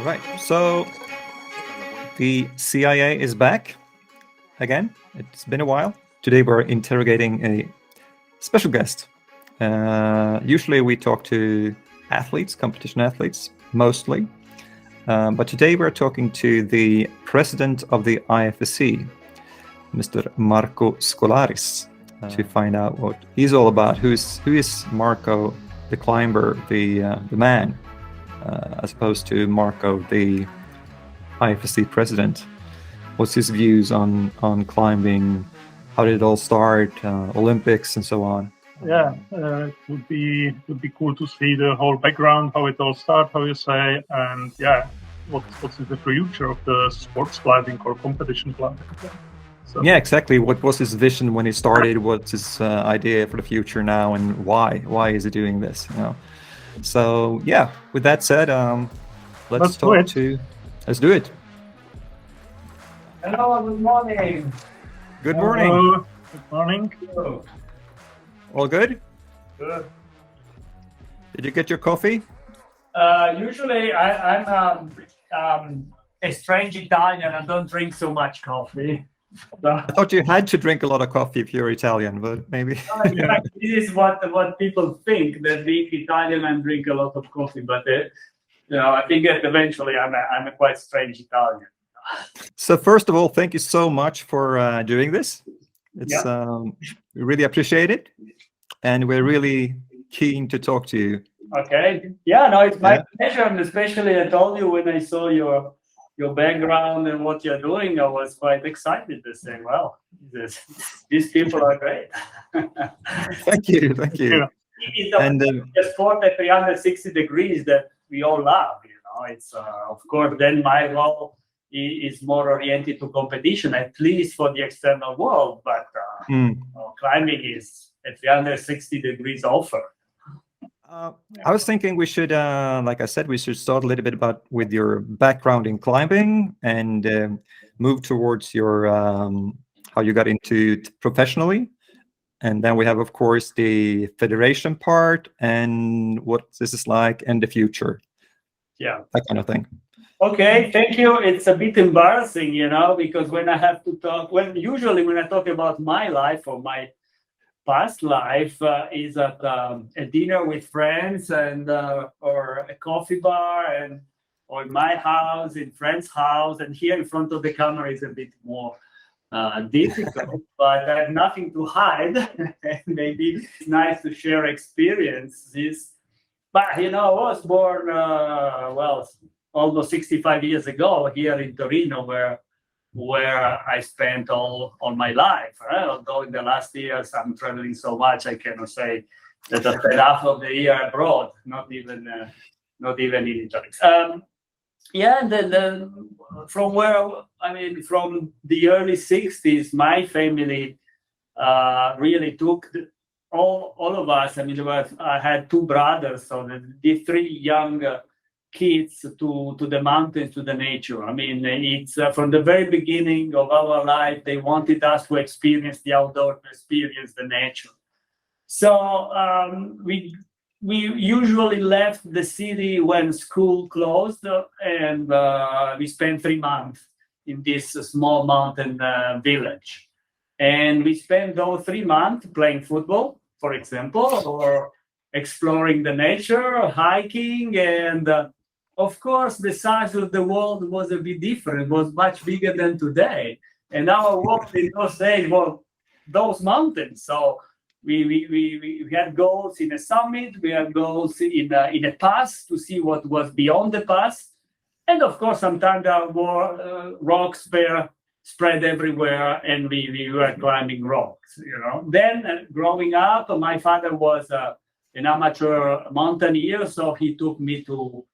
Right. So the CIA is back again. It's been a while. Today we're interrogating a special guest. Usually we talk to athletes, competition athletes, mostly. But today we're talking to the president of the iFSC, Mr. Marco Scolaris, to find out what he's all about. Who is Marco, the climber, the man, as opposed to Marco, the iFSC president? What's his views on climbing? How did it all start? Olympics and so on. Yeah, it would be cool to see the whole background, how it all started, how you say, and yeah, what's in the future of the sports climbing or competition climbing. So. Yeah, exactly. What was his vision when he started? What's his idea for the future now, and why? Why is he doing this? You know. So yeah. With that said, let's do it. Hello. Good morning. Good morning. Hello. Good morning. Hello. All good? Good. Did you get your coffee? Usually, I'm a strange Italian. I don't drink so much coffee. I thought you had to drink a lot of coffee if you're Italian, but maybe. Yeah. This is what people think, that being Italian and drink a lot of coffee. But I think that eventually I'm a quite strange Italian. So first of all, thank you so much for doing this. It's we really appreciate it, and we're really keen to talk to you. Okay. Yeah. No, it's my pleasure, and especially I told you when I saw your background and what you're doing, I was quite excited to say, well, these people are great. Thank you. And a sport at 360 degrees that we all love. It's of course then my role is more oriented to competition, at least for the external world. But climbing is a 360 degrees offer. I was thinking we should, like I said, we should start a little bit with your background in climbing and move towards your how you got into it professionally, and then we have, of course, the federation part and what this is like and the future. Yeah, that kind of thing. Okay, thank you. It's a bit embarrassing, because when I have to talk, usually when I talk about my life or my past life is at a dinner with friends and or a coffee bar or in my house, in friend's house, and here in front of the camera is a bit more difficult, but I have nothing to hide. Maybe it's nice to share experiences. But I was born almost 65 years ago here in Torino, where I spent all my life. Although in the last years I'm traveling so much, I cannot say that I spent half of the year abroad, not even in Italy. And then from from the early 60s, my family really took all of us. I had two brothers, so the three young kids to the mountains, to the nature. It's from the very beginning of our life, they wanted us to experience the outdoor, to experience the nature. So we usually left the city when school closed, and we spent 3 months in this small mountain village. And we spent those 3 months playing football, for example, or exploring the nature, hiking, and of course, the size of the world was a bit different. It was much bigger than today. And our world in those days were those mountains. So we had goals in a summit. We had goals in a pass to see what was beyond the pass. And of course, sometimes there were rocks were spread everywhere, and we were climbing rocks. Then growing up, my father was an amateur mountaineer, so he took me to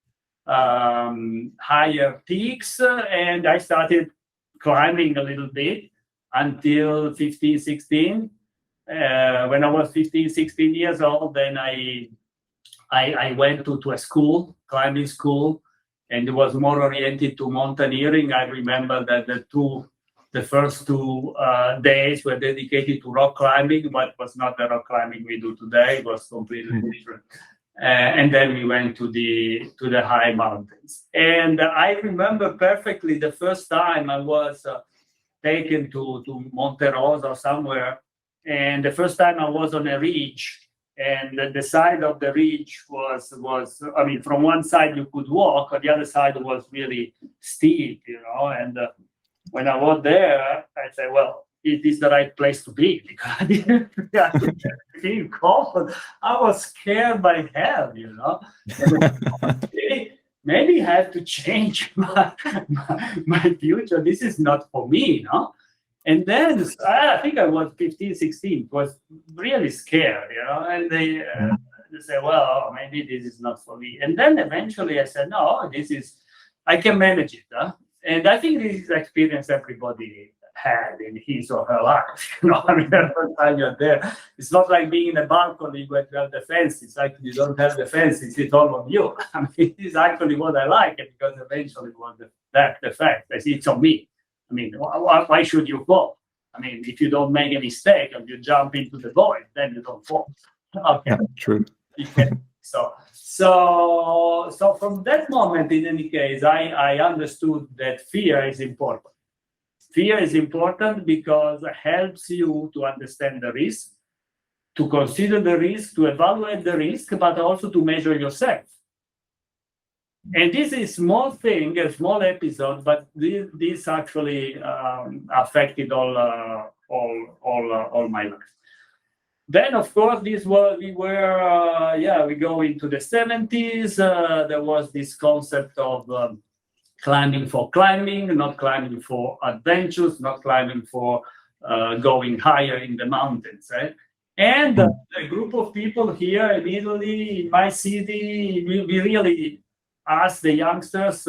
higher peaks, and I started climbing a little bit until 15, 16. When I was 15, 16 years old, then I went to a school, climbing school, and it was more oriented to mountaineering. I remember that the first 2 days were dedicated to rock climbing, but it was not the rock climbing we do today. It was completely different. And then we went to the high mountains. And I remember perfectly the first time I was taken to Monte Rosa or somewhere. And the first time I was on a ridge, and the side of the ridge was I mean, from one side you could walk, but the other side was really steep, And when I was there, I said, well, it is the right place to be, because I didn't feel comfortable. I was scared by hell, Maybe I have to change my future. This is not for me, And then I think I was 15, 16, was really scared, And they say, well, maybe this is not for me. And then eventually I said, no, I can manage it. And I think this is experience everybody had in his or her life. I mean, the first time you're there, it's not like being in a balcony where you have the fence. It's like you don't have the fence, it's all on you. I mean, this is actually what I like, because eventually it was the fact. It's on me. I mean, why should you fall? I mean, if you don't make a mistake and you jump into the void, then you don't fall. Okay. Yeah, true. So from that moment, in any case, I understood that fear is important. Fear is important because it helps you to understand the risk, to consider the risk, to evaluate the risk, but also to measure yourself. And this is a small thing, a small episode, but this actually affected all my life. Then, of course, we go into the 70s. There was this concept of climbing for climbing, not climbing for adventures, not climbing for going higher in the mountains, right? And a group of people here in Italy, in my city, we really asked the youngsters.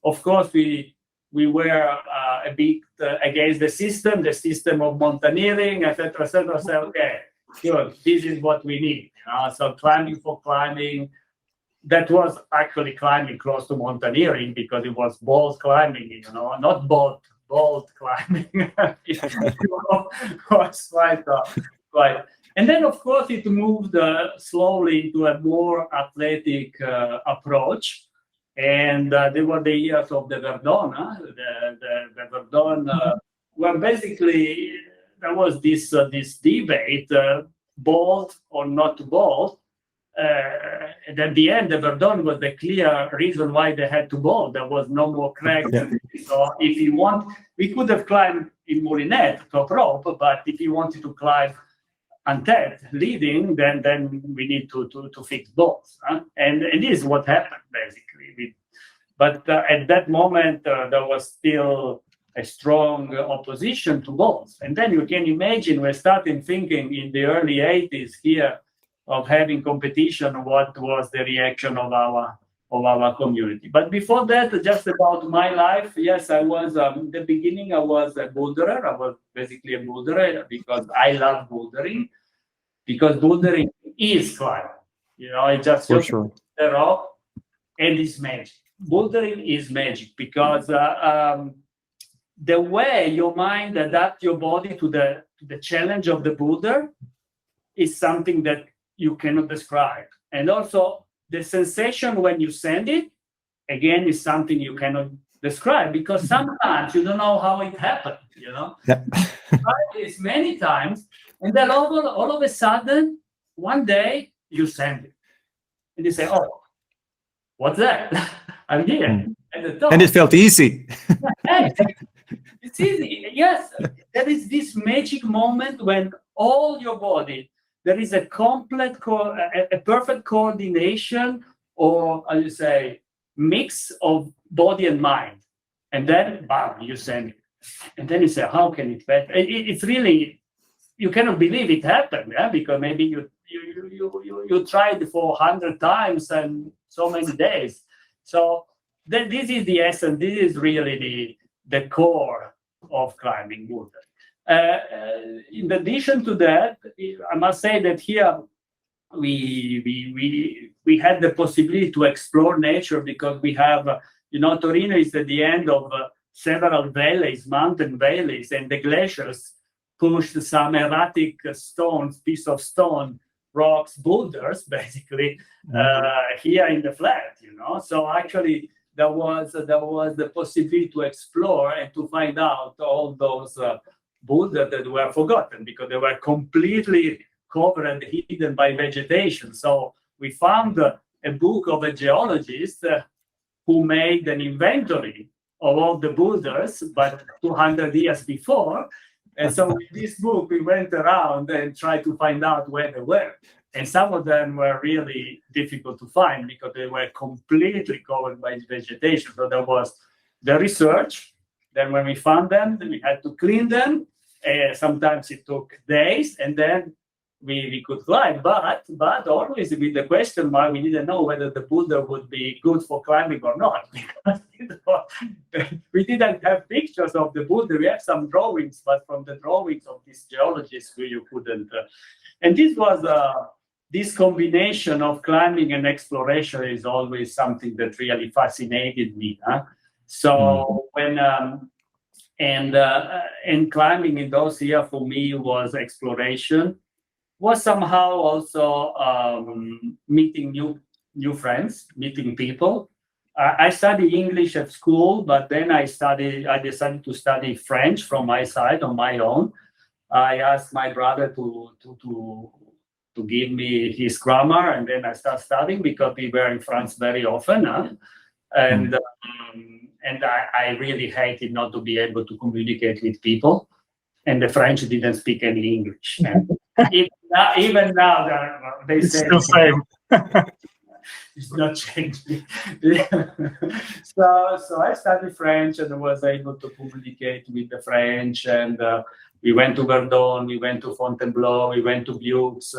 Of course, we were a bit against the system of mountaineering, etc., etc. So, okay, good, this is what we need. So climbing for climbing. That was actually climbing close to mountaineering, because it was bold climbing, not bold climbing. It was quite. And then, of course, it moved slowly into a more athletic approach. And they were the years of the Verdun. The Verdun, where basically there was this debate, bold or not bold. And at the end, the Verdun was the clear reason why they had to bold. There was no more cracks. Yeah. So if you want, we could have climbed in Moulinet, top rope, but if you wanted to climb untapped, leading, then we need to fix bolts. And this is what happened, basically. But at that moment, there was still a strong opposition to bolts. And then you can imagine we're starting thinking in the early 80s here of having competition, what was the reaction of our community. But before that, just about my life, yes, I was, in the beginning, I was a boulderer. I was basically a boulderer because I love bouldering, because bouldering is climbing. It just for sure. The rock, and it's magic. Bouldering is magic because the way your mind adapts your body to the challenge of the boulder is something that you cannot describe. And also the sensation when you send it, again, is something you cannot describe, because sometimes you don't know how it happened, Yeah. Tried this many times, and then all of a sudden, one day, you send it. And you say, oh, what's that? I'm here. And it felt easy. It's easy. Yes, there is this magic moment when all your body, there is a complete, a perfect coordination, or how you say, mix of body and mind, and then bam, you send it, and then you say, how can it happen? It's really, you cannot believe it happened, because maybe you tried for 100 times and so many days. So then this is the essence. This is really the core of climbing boulder. In addition to that, I must say that here we had the possibility to explore nature, because we have, Torino is at the end of several valleys, mountain valleys, and the glaciers pushed some erratic stones, piece of stone, rocks, boulders, basically, here in the flat, you know. So actually, there was the possibility to explore and to find out all those boulders that were forgotten because they were completely covered and hidden by vegetation. So we found a book of a geologist who made an inventory of all the boulders, but 200 years before. And so with this book, we went around and tried to find out where they were. And some of them were really difficult to find because they were completely covered by vegetation. So there was the research. Then when we found them, we had to clean them. Sometimes it took days, and then we could climb. But always with the question mark, we didn't know whether the boulder would be good for climbing or not. Because we didn't have pictures of the boulder. We have some drawings, but from the drawings of these geologists, you couldn't. And this was this combination of climbing and exploration is always something that really fascinated me. So when and climbing in those years for me was exploration, was somehow also meeting new friends, meeting people. I studied English at school, but then I decided to study French from my side on my own. I asked my brother to give me his grammar, and then I started studying because we were in France very often. And I really hated not to be able to communicate with people, and the French didn't speak any English. Even now, they say it's the same. It's not changing. So I studied French and I was able to communicate with the French. And we went to Verdun, we went to Fontainebleau, we went to Bux.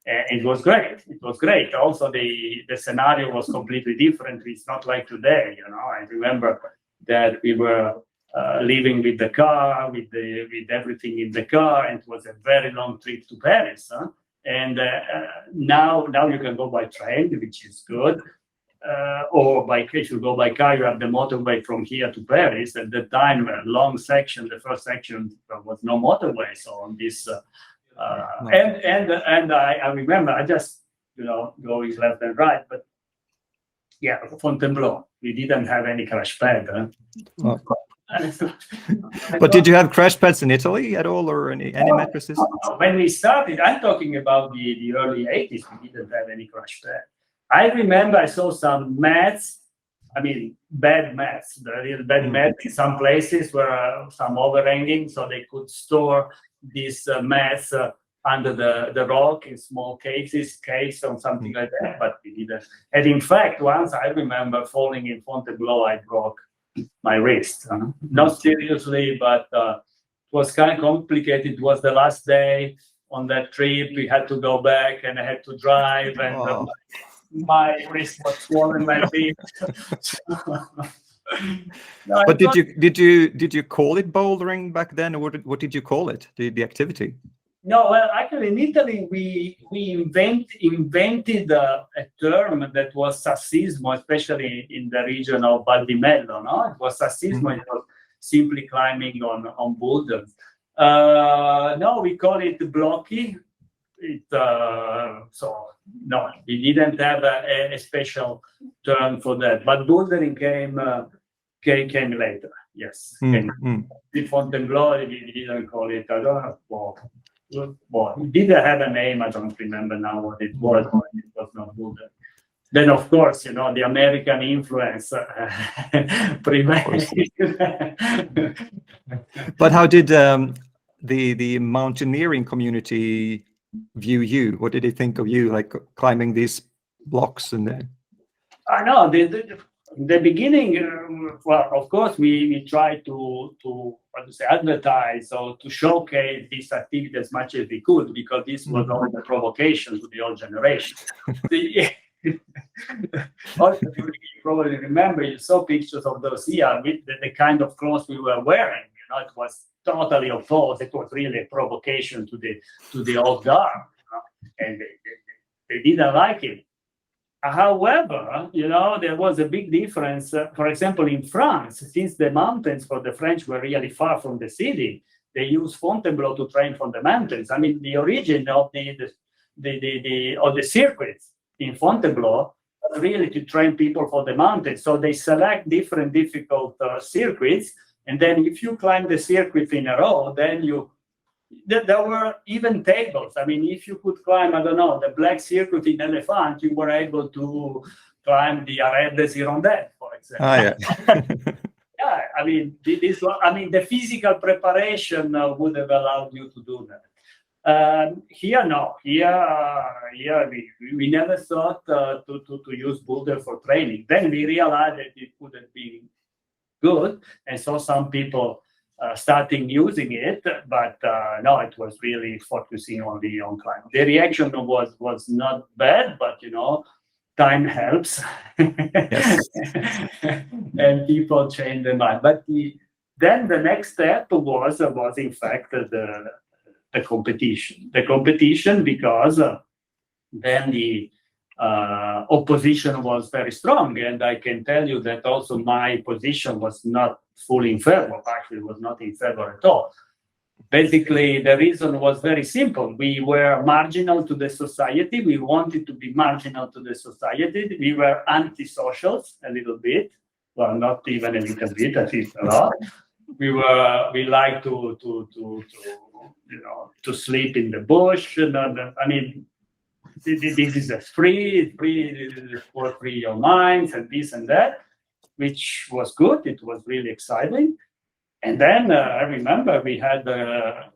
It was great. It was great. Also, the scenario was completely different. It's not like today, you know. I remember that we were living with the car, with everything in the car, and it was a very long trip to Paris. And now you can go by train, which is good, or if you go by car, you have the motorway from here to Paris. At the time, a long section, the first section, there was no motorway. So on this, and I remember I just going left and right, but yeah, Fontainebleau, we didn't have any crash pad. But did you have crash pads in Italy at all, or any mattresses? When we started, I'm talking about the early 80s, we didn't have any crash pad. I remember I saw some mats, bad mats, the real bad mats in some places where some overhanging, so they could store these mats under the rock in small caves or something like that, but we didn't. And in fact, once I remember falling in Fontainebleau, I broke my wrist. Not seriously, but it was kind of complicated. It was the last day on that trip. We had to go back and I had to drive, and my wrist was swollen like this. But did you call it bouldering back then, or what did you call it? The activity? No, well, actually, in Italy, we invented a term that was sassismo, especially in the region of Val di Mello. No, it was sassismo. It was simply climbing on boulders. No, we call it blocchi. So no, we didn't have a special term for that. But bouldering came later. Yes, in Fontainebleau, we didn't call it. I don't know. Well, it didn't have a name. I don't remember now what it was. It was not good. Then, of course, the American influence prevailed. But how did the mountaineering community view you? What did they think of you, like climbing these blocks? And I know in the beginning. Well, of course, we tried to advertise or to showcase this activity as much as we could, because this was all the provocation to the old generation. Also, you probably remember, you saw pictures of those here with the kind of clothes we were wearing. It was totally opposed. It was really a provocation to the old guard, and they didn't like it. However, there was a big difference. For example, in France, since the mountains for the French were really far from the city, they used Fontainebleau to train from the mountains. The origin of the circuits in Fontainebleau really to train people for the mountains. So they select different difficult circuits, and then if you climb the circuit in a row, then there were even tables. I mean, if you could climb, I don't know, the black circuit in Elephant, you were able to climb the Arête des Hirondelles, for example. Yeah. Yeah, I mean, the physical preparation would have allowed you to do that. Here, no. Here, we never thought to use boulder for training. Then we realized that it would have been good, and so some people starting using it, but no, it was really focusing only on climbing. The reaction was not bad, but time helps. Yes. And people change their mind. But then the next step was in fact the competition. The competition, because then the opposition was very strong, and I can tell you that also my position was not fully in favor. Actually, it was not in favor at all. Basically, the reason was very simple. We were marginal to the society. We wanted to be marginal to the society. We were antisocials a little bit. Well, not even a little bit, at least a lot. We like to sleep in the bush. I mean, this is free your minds and this and that, which was good. It was really exciting. And then I remember we had a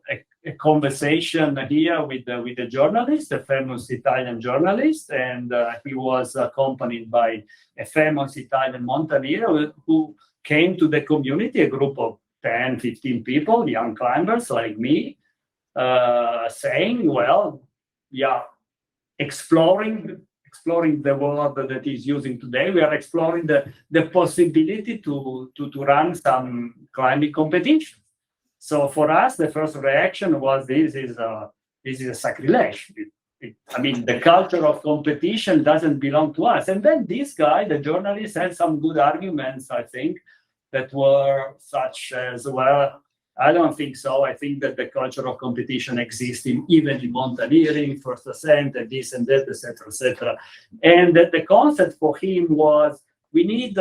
conversation here with the journalist, a famous Italian journalist, and he was accompanied by a famous Italian mountaineer who came to the community, a group of 10, 15 people, young climbers like me, saying, well, yeah, exploring the world that is using today. We are exploring the possibility to run some climbing competition. So for us, the first reaction was this is a sacrilege. I mean, the culture of competition doesn't belong to us. And then this guy, the journalist, had some good arguments, I think, that were such as, well, I don't think so. I think that the culture of competition exists even in mountaineering, first ascent, and this and that, etc., etc. And that the concept for him was he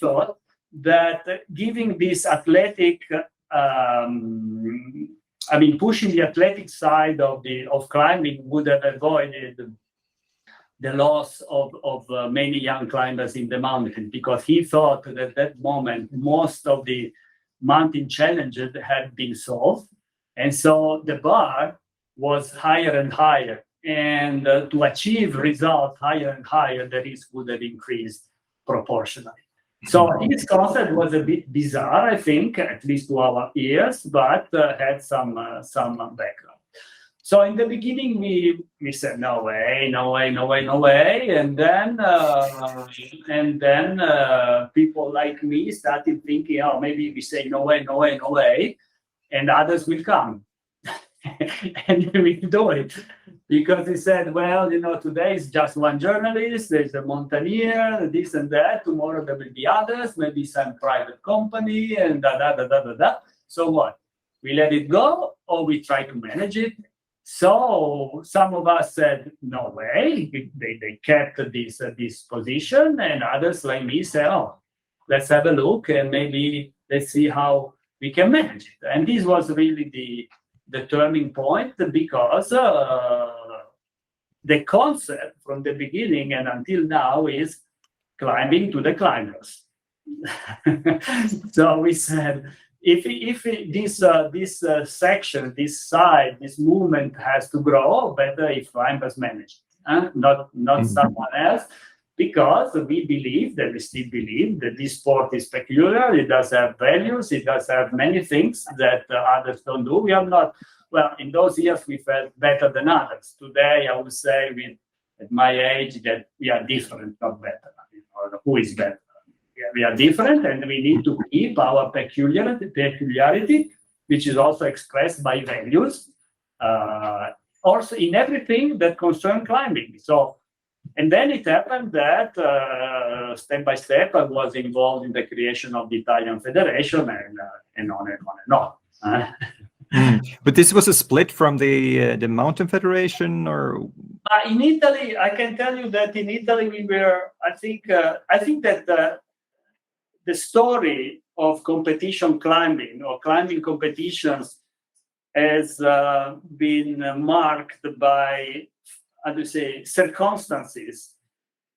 thought that giving this athletic, pushing the athletic side of climbing would have avoided the loss of many young climbers in the mountain, because he thought that at that moment most of the mountain challenges had been solved, and so the bar was higher and higher, and to achieve results higher and higher, the risk would have increased proportionally. So his concept was a bit bizarre, I think, at least to our ears, but had some background. So in the beginning, we said no way, and then people like me started thinking, oh, maybe we say no way, and others will come, and we do it, because he said, well, today is just one journalist, there's a mountaineer, this and that. Tomorrow there will be others, maybe some private company, and da. So what? We let it go, or we try to manage it? So some of us said, no way, they kept this position, and others like me said, oh, let's have a look, and maybe let's see how we can manage it. And this was really the turning point, because the concept from the beginning and until now is climbing to the climbers. So we said, if this section, this side, this movement has to grow, better if climbers manage it, not someone else, because we still believe that this sport is peculiar. It does have values. It does have many things that others don't do. We are not, well, in those years we felt better than others. Today, I would say, at my age, that we are different, not better. Who is better? We are different, and we need to keep our peculiarity, which is also expressed by values, also in everything that concerns climbing. So, and then it happened that step by step I was involved in the creation of the Italian Federation, and on and on and on. But this was a split from the Mountain Federation, or In Italy, I can tell you that in Italy we were. I think that the story of competition climbing or climbing competitions has been marked by, how do you say, circumstances,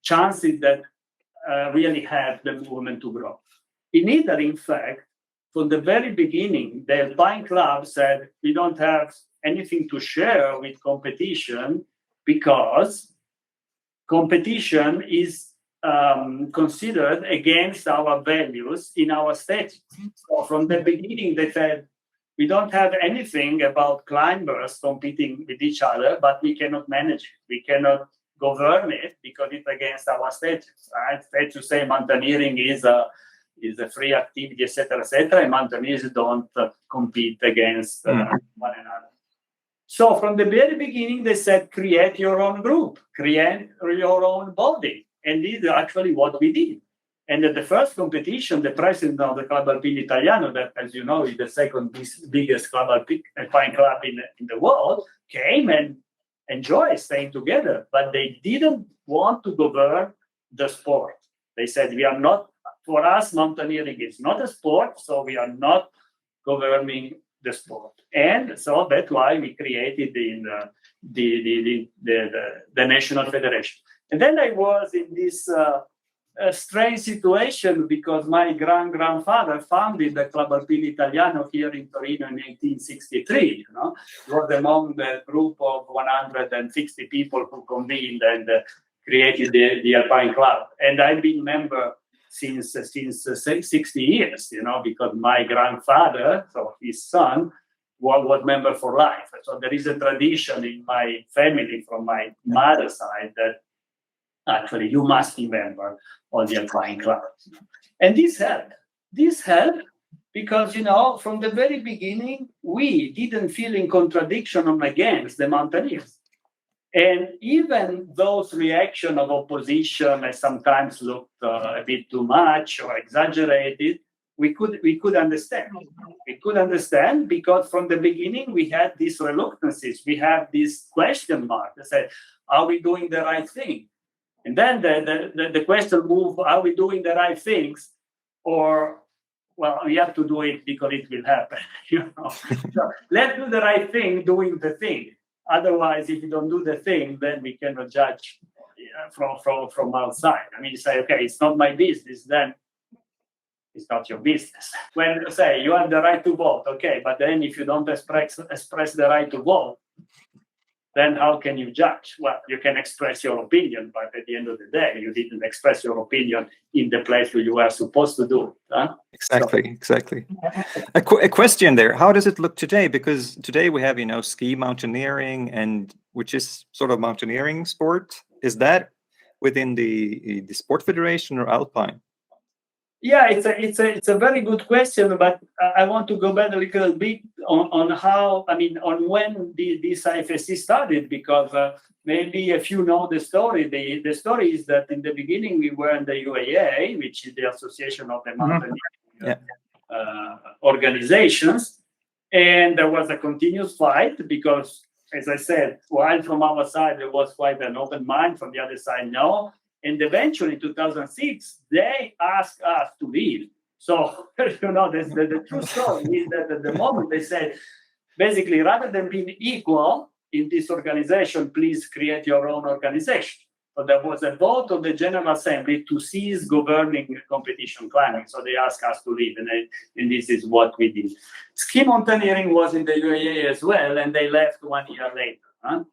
chances that really help the movement to grow. In Italy, in fact, from the very beginning, the Alpine Club said, we don't have anything to share with competition because competition is considered against our values in our statutes. So from the beginning, they said, we don't have anything about climbers competing with each other, but we cannot manage it. We cannot govern it because it's against our statutes. Right? Statutes say mountaineering is a free activity, etc., etc., and mountaineers don't compete against one another. So from the very beginning, they said, create your own group, create your own body. And this is actually what we did. And at the first competition, the president of the Club Alpino Italiano, that, as you know, is the second biggest Club Alpine club in the world, came and enjoyed staying together. But they didn't want to govern the sport. They said, we are not, for us, mountaineering is not a sport, so we are not governing the sport. And so that's why we created the National Federation. And then I was in this strange situation because my grandfather founded the Club Alpino Italiano here in Torino in 1863. He was among the group of 160 people who convened and created the Alpine Club. And I've been member since 60 years, because my grandfather, so his son, was member for life. So there is a tradition in my family from my mother's side that actually you must be member of the Alpine Club. And this helped. This helped because, from the very beginning, we didn't feel in contradiction or against the mountaineers. And even those reactions of opposition that sometimes looked a bit too much or exaggerated, we could understand. We could understand because from the beginning we had these reluctances. We have this question mark that said, are we doing the right thing? And then the question moved, are we doing the right things? Or, well, we have to do it because it will happen. So let's do the right thing doing the thing. Otherwise, if you don't do the thing, then we cannot judge from outside. I mean, you say, okay, it's not my business, then it's not your business. When you say you have the right to vote, okay, but then if you don't express the right to vote, then how can you judge? Well, you can express your opinion, but at the end of the day, you didn't express your opinion in the place where you were supposed to do it. Huh? Exactly. A question there. How does it look today? Because today we have, ski mountaineering, and which is sort of mountaineering sport. Is that within the sport federation or Alpine? Yeah, it's a very good question, but I want to go back a little bit on how, on when this iFSC started, because maybe if you know the story, the story is that in the beginning we were in the UAA, which is the Association of the Mountaineering Organizations, and there was a continuous fight because, as I said, while from our side there was quite an open mind, from the other side, no. And eventually, in 2006, they asked us to leave. So, the true story is that at the moment they said, basically, rather than being equal in this organization, please create your own organization. So there was a vote of the General Assembly to cease governing competition climbing. So they asked us to leave, and this is what we did. Ski mountaineering was in the UAE as well, and they left 1 year later. Huh?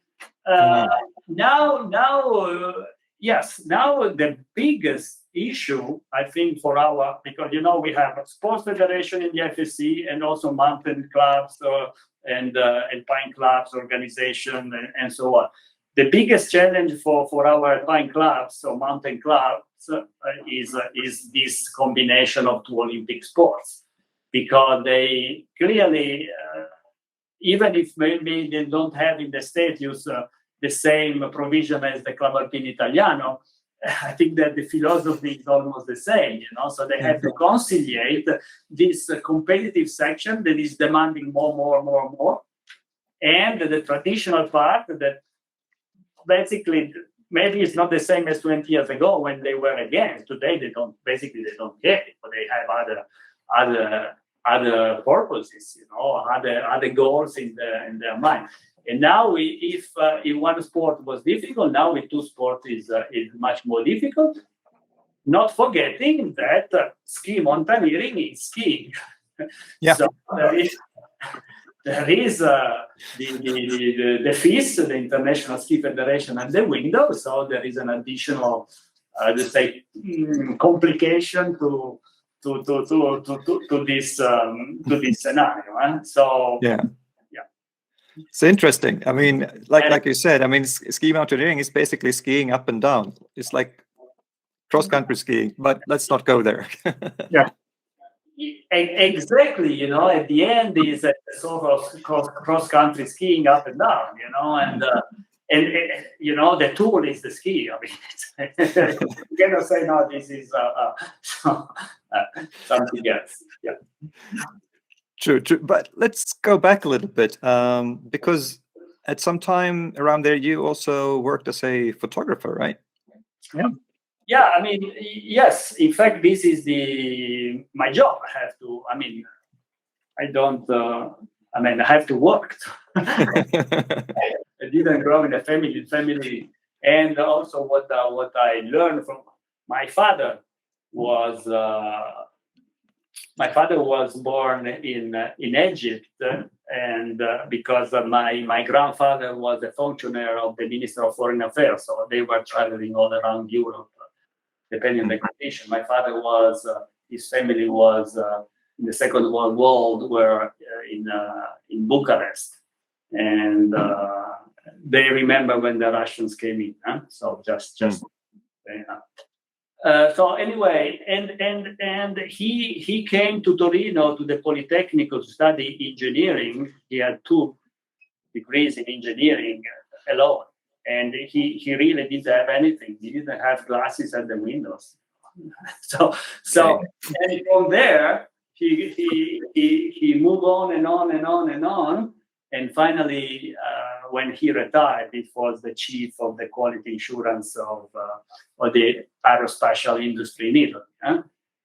Yes, now the biggest issue, I think, because, we have a sports federation in the iFSC and also mountain clubs and Alpine clubs organization and so on. The biggest challenge for our Alpine clubs or mountain clubs is this combination of two Olympic sports, because they clearly, even if maybe they don't have in the statutes the same provision as the Club Alpino Italiano, I think that the philosophy is almost the same, so they have to conciliate this competitive section that is demanding more, and the traditional part that basically maybe it's not the same as 20 years ago when they were against. Today they don't get it, but they have other purposes, other goals in their mind. And now, if one sport was difficult, now with two sports is much more difficult. Not forgetting that ski mountaineering is skiing. Yeah. So there is the FIS, the International Ski Federation, at the window. So there is an additional, let's say, complication to this scenario. So yeah. It's interesting. I mean, like you said, I mean, ski mountaineering is basically skiing up and down. It's like cross-country skiing, but let's not go there. Yeah. Exactly. At the end is a sort of cross-country skiing up and down. And the tool is the ski. I mean, you cannot say no. This is something else. Yeah. True. But let's go back a little bit, because at some time around there, you also worked as a photographer, right? Yeah. Yeah, I mean, yes. In fact, this is my job. I have to. I mean, I don't. I have to work. I didn't grow in a family, and also what I learned from my father was. My father was born in Egypt, and because my grandfather was a functionary of the Minister of Foreign Affairs, so they were traveling all around Europe, depending on the condition. My father his family was in the Second World War, were in Bucharest, and they remember when the Russians came in. So just. So anyway, and he came to Torino to the Politecnico to study engineering. He had 2 degrees in engineering alone, and he really didn't have anything. He didn't have glasses at the windows. So and from there he moved on and on, and finally when he retired, it was the chief of the quality insurance of the aerospatial industry in Italy.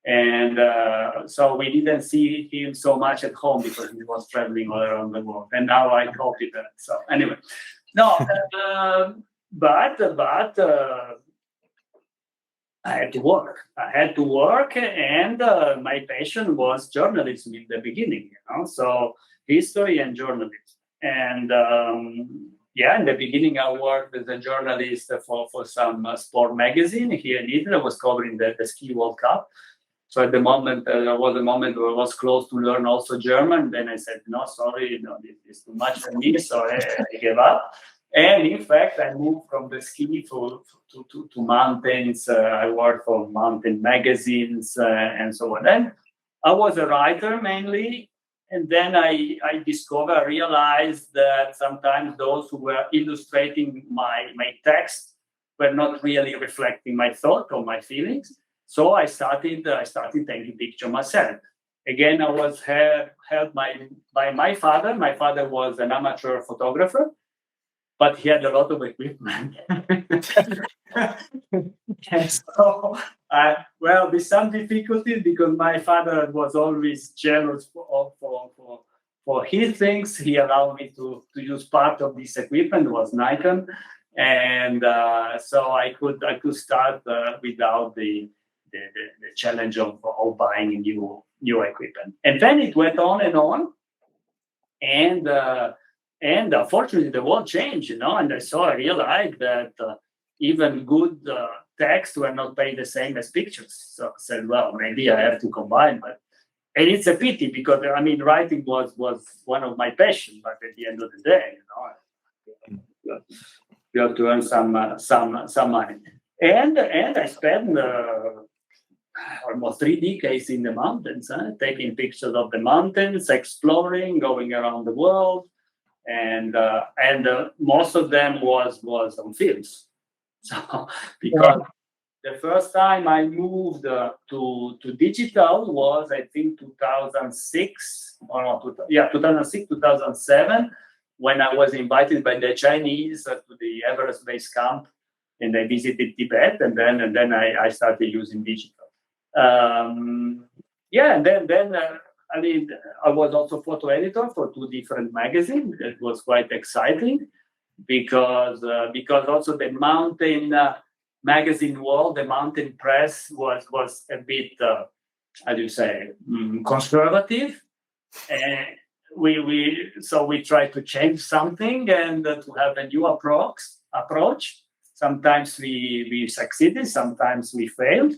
And so we didn't see him so much at home because he was traveling all around the world. And now I copy that. So anyway, no, but I had to work, and my passion was journalism in the beginning. So history and journalism. And in the beginning, I worked as a journalist for some sport magazine here in Italy. I was covering the Ski World Cup. So at the moment, there was a moment where I was close to learn also German. Then I said, no, sorry, this is too much for me. So I gave up. And in fact, I moved from the ski to mountains. I worked for mountain magazines and so on. And I was a writer mainly. And then I realized that sometimes those who were illustrating my text were not really reflecting my thought or my feelings. So I started taking pictures myself. Again, I was helped by my father. My father was an amateur photographer, but he had a lot of equipment. And so, with some difficulties, because my father was always jealous for his things. He allowed me to use part of this equipment. It was Nikon, and so I could start without the challenge of buying new equipment. And then it went on and on, and unfortunately the world changed, and I realized that even good texts were not paid the same as pictures. So I said, well, maybe I have to combine. And it's a pity because writing was one of my passions. But at the end of the day, you have to earn some money. And I spent almost 3 decades in the mountains, taking pictures of the mountains, exploring, going around the world, and most of them was on films. So because The first time I moved to digital was, I think, 2006 or no, 2006, 2007, when I was invited by the Chinese to the Everest Base Camp, and I visited Tibet, and then I started using digital. And then I mean, I was also photo editor for 2 different magazines. It was quite exciting because also the mountain magazine world, the mountain press was a bit, how do you say, conservative, and we tried to change something and to have a new approach. Sometimes we succeeded, sometimes we failed.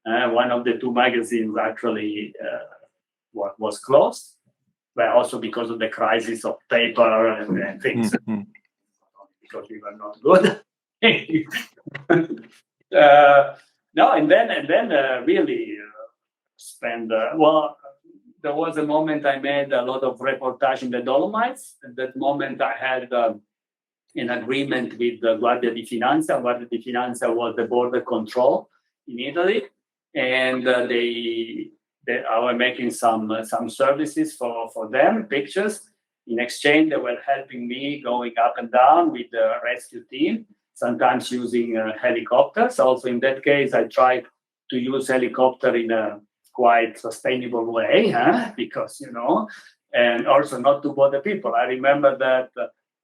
One of the 2 magazines actually was closed, but also because of the crisis of paper and things, because we were not good. And then really spend. There was a moment I made a lot of reportage in the Dolomites. At that moment, I had an agreement with the Guardia di Finanza. Guardia di Finanza was the border control in Italy, and they were making some services for them, pictures. In exchange, they were helping me going up and down with the rescue team, sometimes using helicopters. Also, in that case, I tried to use helicopter in a quite sustainable way, because, and also not to bother people. I remember that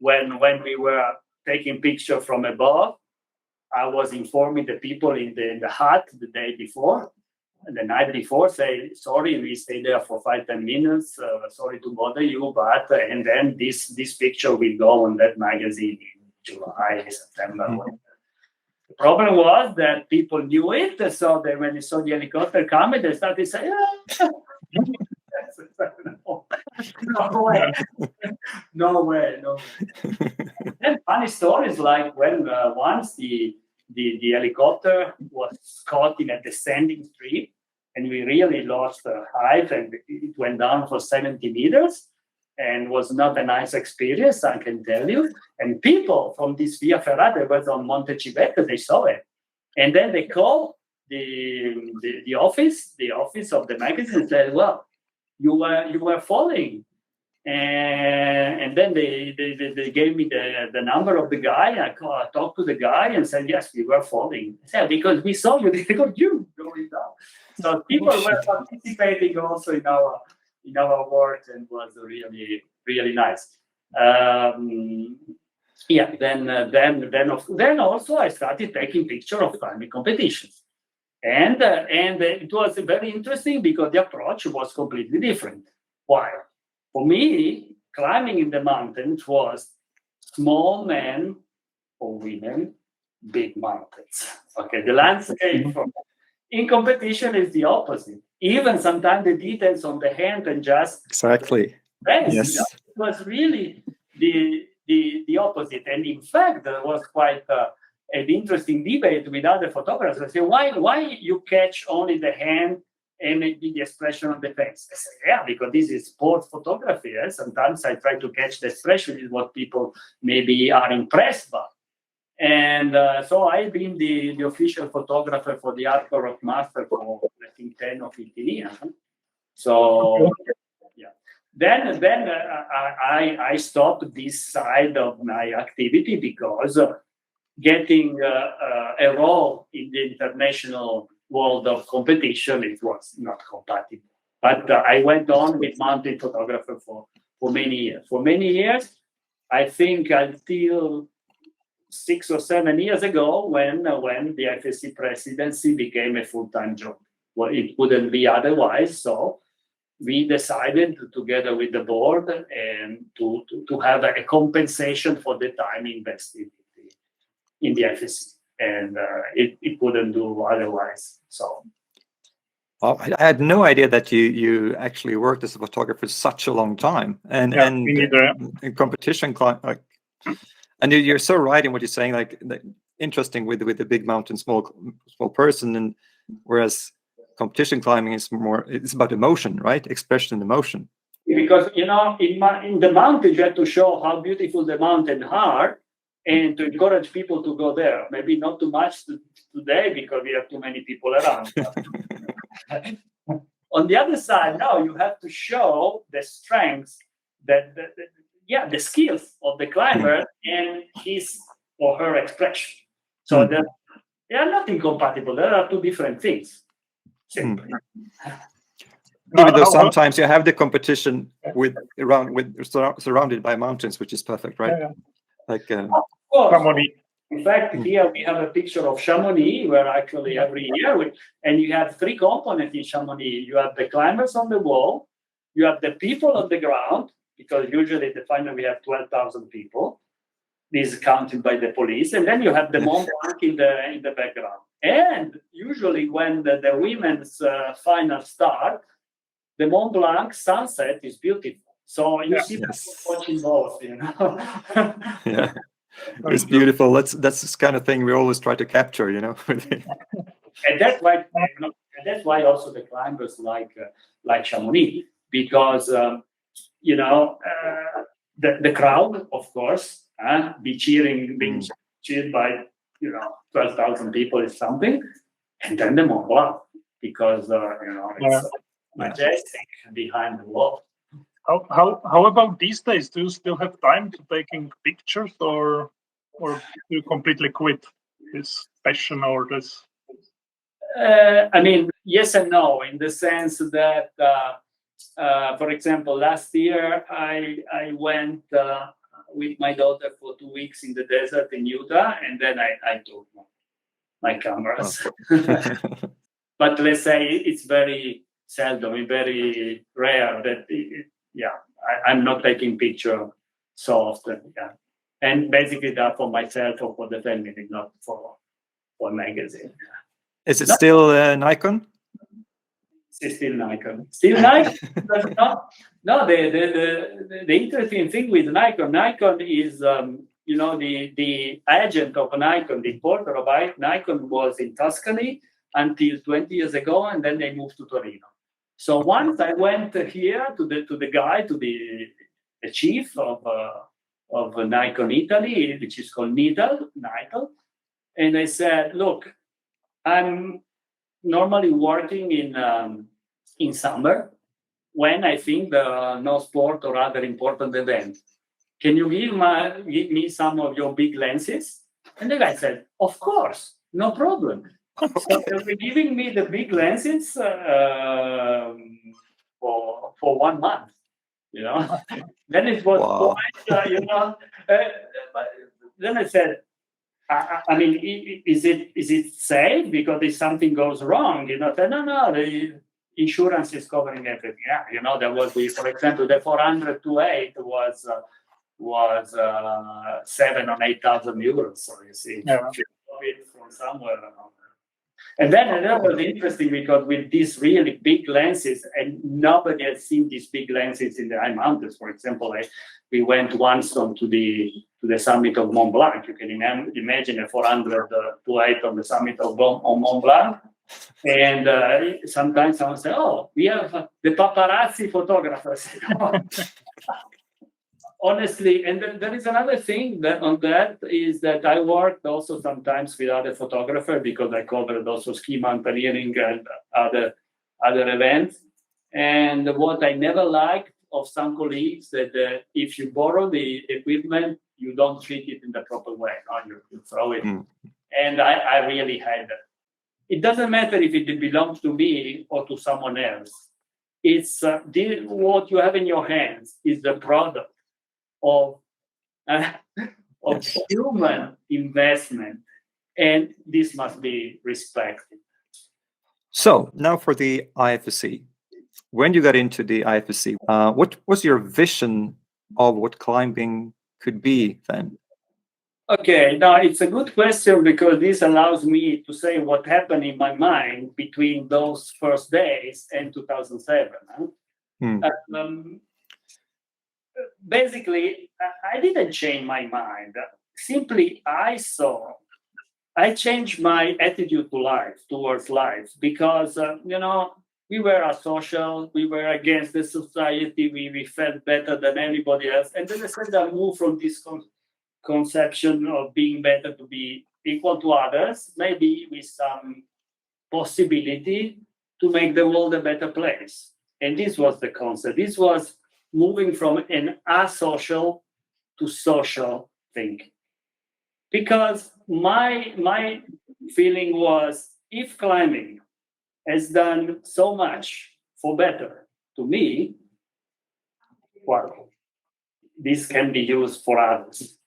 when we were taking picture from above, I was informing the people in the hut the day before, the night before, say, sorry, we stayed there for 5-10 minutes. Sorry to bother you, but and then this picture will go on that magazine in July, September. The problem was that people knew it, so that when they saw the helicopter coming, they started saying, no way. And funny stories like when once the helicopter was caught in a descending street, and we really lost height, and it went down for 70 meters, and was not a nice experience, I can tell you. And people from this Via Ferrata was on Monte Civetta, they saw it, and then they called the office of the magazine, and said, "Well, you were falling." And then they gave me the number of the guy. I talked to the guy and said, yes, we were falling. I said, because we saw you, they got you going down. So people were participating also in our work, and was really, really nice. Then also I started taking pictures of climbing competitions. And it was very interesting because the approach was completely different. Why? For me, climbing in the mountains was small men or women, big mountains. Okay, the landscape in competition is the opposite. Even sometimes the details on the hand and just exactly. Yes, it was really the opposite. And in fact, there was quite an interesting debate with other photographers. I say, why you catch only the hand and maybe the expression on the face? I say, because this is sports photography. Sometimes I try to catch the expression, is what people maybe are impressed by. And so I've been the official photographer for the Hardcore Rock Master for, I think, 10 or 15 years. So, Then I stopped this side of my activity because getting a role in the international world of competition, it was not compatible. But I went on with mountain photography for many years. For many years, I think until 6 or 7 years ago, when the iFSC presidency became a full-time job. Well, it couldn't be otherwise, so we decided together with the board and to have a compensation for the time invested in the iFSC, and it couldn't do otherwise. So, well, I had no idea that you actually worked as a photographer such a long time, and in competition, and you're so right in what you're saying. Like, interesting with the big mountain, small person, and whereas competition climbing is more, it's about emotion, right? Expression in emotion. Because in the mountain you have to show how beautiful the mountains are, and to encourage people to go there. Maybe not too much today because we have too many people around. On the other side, no, you have to show the strengths, the skills of the climber and his or her expression. So they are not incompatible. There are two different things. Simply. Even though sometimes you have the competition surrounded by mountains, which is perfect, right? Yeah. Like Chamonix. In fact, here we have a picture of Chamonix, where actually every year, and you have three components in Chamonix. You have the climbers on the wall, you have the people on the ground, because usually the final we have 12,000 people. This is counted by the police, and then you have the Mont Blanc in the background. And usually when the women's final start, the Mont Blanc sunset is beautiful. So you see people watching both, Yeah. It's beautiful. That's the kind of thing we always try to capture, And that's why also the climbers like Chamonix, because the crowd, of course, being cheered by 12,000 people is something, and then the Mont Blanc, because it's majestic behind the wall. How about these days? Do you still have time to taking pictures, or do you completely quit this passion or this? I mean, yes and no, in the sense that, for example, last year I went with my daughter for 2 weeks in the desert in Utah, and then I took my cameras. But let's say it's very seldom, very rare that. I'm not taking picture so often. Yeah, and basically that for myself or for the family, not for magazine. Is it still Nikon? It's still Nikon. Still Nikon? No. The interesting thing with Nikon is the agent of Nikon, the importer of Nikon was in Tuscany until 20 years ago, and then they moved to Torino. So once I went here to the guy, to the chief of Nikon Italy, which is called Nidal, and I said, "Look, I'm normally working in summer when I think there are no sport or other important event. Can you give me some of your big lenses?" And the guy said, "Of course, no problem." So they're giving me the big lenses for 1 month, Then it was quite, then I said, I mean, is it safe? Because if something goes wrong, said, no, the insurance is covering everything. Yeah, there was for example, the 400-8 was 7,000 or 8,000 euros. So you see, if you got it from somewhere around. And then that was interesting because with these really big lenses, and nobody has seen these big lenses in the high mountains. For example, we went once to the summit of Mont Blanc. You can imagine a 400-8 on the summit of Mont Blanc. And sometimes someone says, "Oh, we have the paparazzi photographers." Honestly, and there is another thing that is that I worked also sometimes with other photographers because I covered also ski mountaineering and other events. And what I never liked of some colleagues that if you borrow the equipment, you don't treat it in the proper way. No? You throw it. And I really had that. It doesn't matter if it belongs to me or to someone else. It's what you have in your hands is the product of human investment, and this must be respected. So now for the iFSC. When you got into the iFSC, what was your vision of what climbing could be then? Okay, now it's a good question because this allows me to say what happened in my mind between those first days and 2007. Basically, I didn't change my mind. Simply, I changed my attitude towards life, because, we were asocial, we were against the society, we felt better than anybody else. And then I said I moved from this conception of being better to be equal to others, maybe with some possibility to make the world a better place. And this was the concept. This was moving from an asocial to social thinking. Because my feeling was, if climbing has done so much for better to me, well, this can be used for others,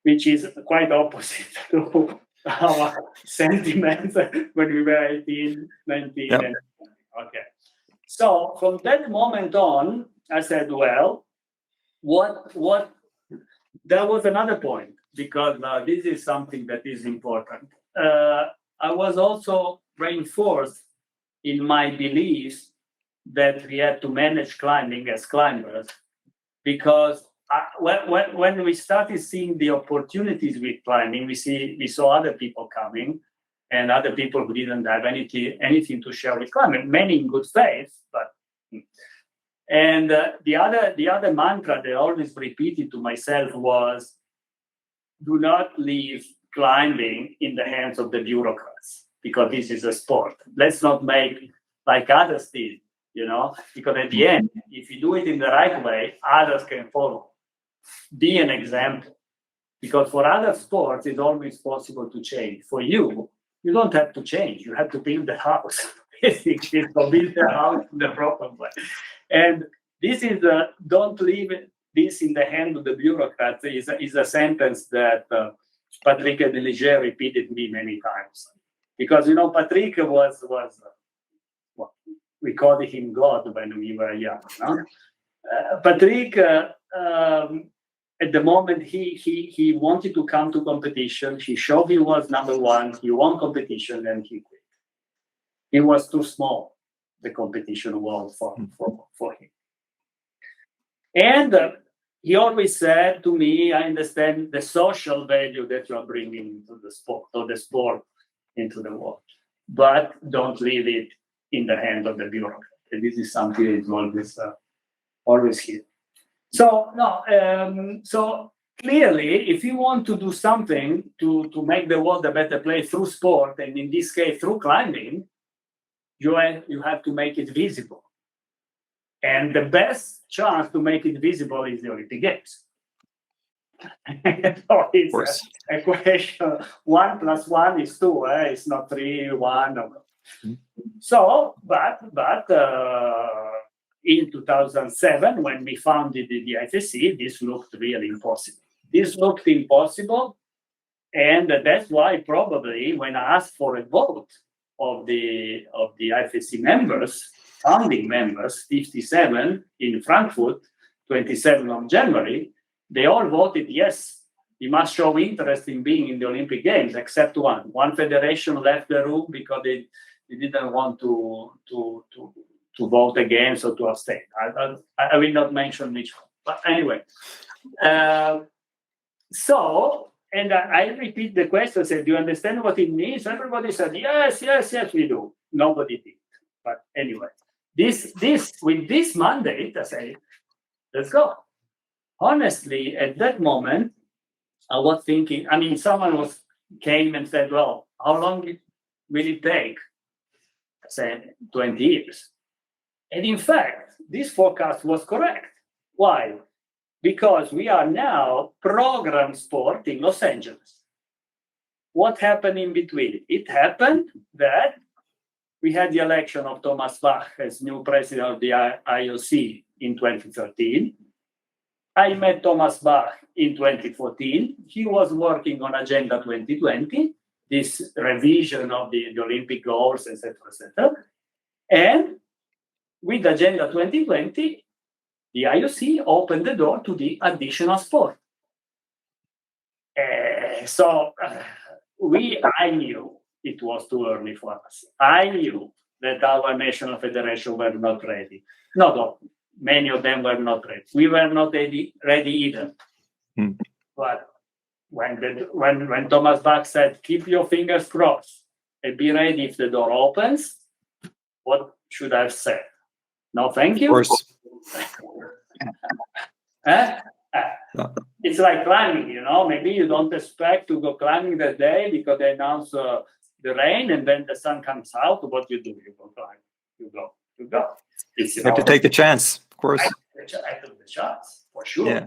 which is quite opposite to our sentiments when we were 18, 19. Yep. And, okay. So from that moment on, I said, well, what? There was another point, because this is something that is important. I was also reinforced in my beliefs that we had to manage climbing as climbers, because when we started seeing the opportunities with climbing, we saw other people coming, and other people who didn't have anything to share with climbing, many in good faith, but. And the other mantra that I always repeated to myself was, do not leave climbing in the hands of the bureaucrats, because this is a sport. Let's not make like others did, because at the end, if you do it in the right way, others can follow. Be an example, because for other sports, it's always possible to change. For you, you don't have to change. You have to build the house. Basically, so build the house in the proper way. And this is don't leave this in the hand of the bureaucrats is a sentence that Patrick Delige repeated me many times. Because, Patrick was we called him God when we were young. No? Patrick, at the moment he wanted to come to competition, he showed he was number one, he won competition, and he quit. He was too small, the competition was for him. And he always said to me, I understand the social value that you are bringing into the sport, or the sport into the world, but don't leave it in the hand of the bureaucrat. And this is something that is always here. So, so clearly, if you want to do something to make the world a better place through sport, and in this case, through climbing, you have to make it visible. And the best chance to make it visible is the Olympic Games. So it's a question. 1 + 1 is 2. It's not 3, 1. Mm-hmm. So, but in 2007, when we founded the iFSC, this looked really impossible. This looked impossible, and that's why probably when I asked for a vote of the iFSC members, founding members, 57 in Frankfurt, 27 of January, they all voted yes. We must show interest in being in the Olympic Games, except one. One federation left the room because they didn't want to vote against or to abstain. I will not mention which one. But anyway, and I repeat the question, said, do you understand what it means? Everybody said, yes, we do. Nobody did. But anyway, with this mandate, I say, let's go. Honestly, at that moment, I was thinking, someone came and said, well, how long will it take? I said, 20 years. And in fact, this forecast was correct. Why? Because we are now program sport in Los Angeles. What happened in between? It happened that we had the election of Thomas Bach as new president of the IOC in 2013. I met Thomas Bach in 2014. He was working on Agenda 2020, this revision of the Olympic goals, etc., etc. And with Agenda 2020, the IOC opened the door to the additional sport. I knew it was too early for us. I knew that our national federation were not ready. Not all. Many of them were not ready. We were not ready either. But when Thomas Bach said, keep your fingers crossed and be ready if the door opens, what should I have said? No, thank you. Of course. it's like climbing, you know. Maybe you don't expect to go climbing that day because they announce the rain, and then the sun comes out. What you do? You go climb. You go. It's, You have to take the chance, of course. I took the chance for sure. Yeah.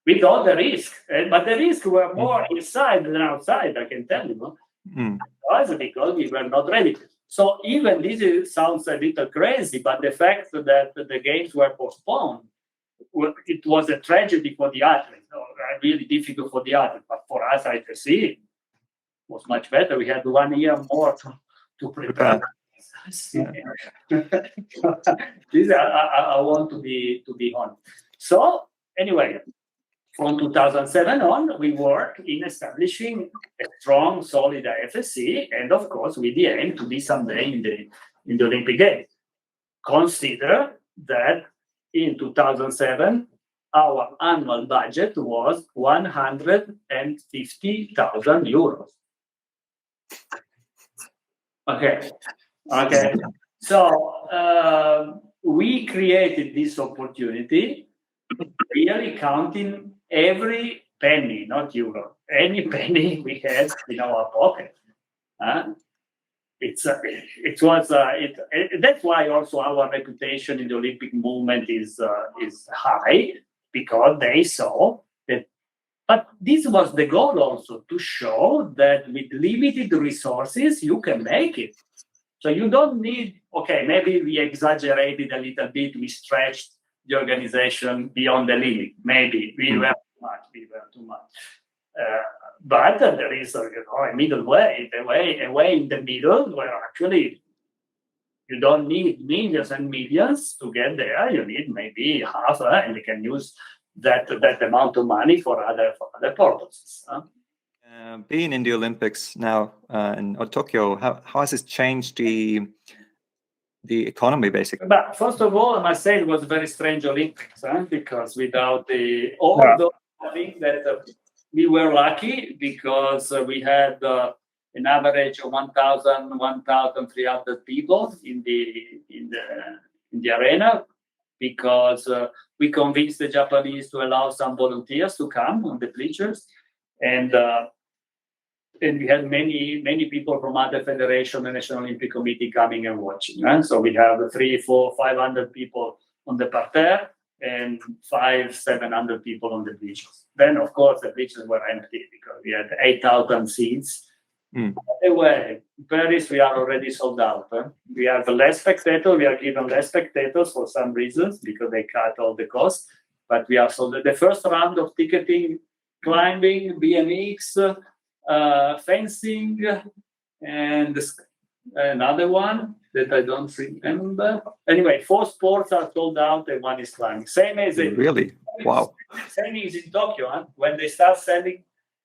With all the risk, but the risks were more inside than outside. I can tell you, no? Because we were not ready. So even sounds a little crazy, but the fact that the games were postponed, it was a tragedy for the athletes, really difficult for the athletes. But for us, iFSC, it was much better. We had 1 year more to prepare. This I want to be on. So anyway, from 2007 on, we work in establishing a strong, solid iFSC, and of course, with the aim to be someday in the Olympic Games. Consider that in 2007, our annual budget was 150,000 euros. Okay. So we created this opportunity, really counting every penny, not euro, any penny we had in our pocket. That's why also our reputation in the Olympic movement is high, because they saw that. But this was the goal also, to show that with limited resources you can make it. So you don't need. Okay, maybe we exaggerated a little bit. We stretched the organization beyond the limit. Maybe we were too much. But there is a middle way, a way in the middle where actually you don't need millions and millions to get there. You need maybe half, and you can use that amount of money for other purposes. Being in the Olympics now in Tokyo, how has this changed the economy, basically? But first of all, I must say it was a very strange Olympics, because without I think that we were lucky because we had an average of 1,300 people in the arena, because we convinced the Japanese to allow some volunteers to come on the bleachers, and we had many people from other federations, the National Olympic Committee, coming and watching. So we have 300, 400, 500 people on the parterre and 500-700 people on the bleachers. Then, of course, the bleachers were empty because we had 8,000 seats. Anyway, in Paris, we are already sold out. We have less spectators. We are given less spectators for some reasons because they cut all the costs. But we are sold. The first round of ticketing, climbing, BMX, fencing, and another one that I don't remember. Anyway, 4 sports are sold out and 1 is climbing. Same as it. Really? Wow. Same is in Tokyo. When they start selling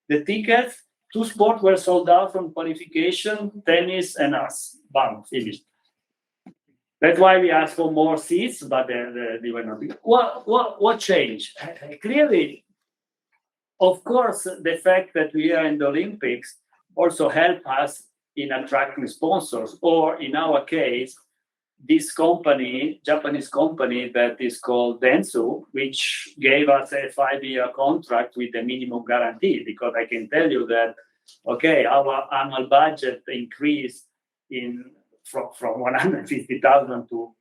the tickets, 2 sports were sold out from qualification: tennis and us. Bam, finished. That's why we asked for more seats, but they were not. What changed? Clearly, of course, the fact that we are in the Olympics also helped us in attracting sponsors, or in our case, this company, Japanese company that is called Dentsu, which gave us a 5-year contract with a minimum guarantee, because I can tell you that, okay, our annual budget increased from 150,000 to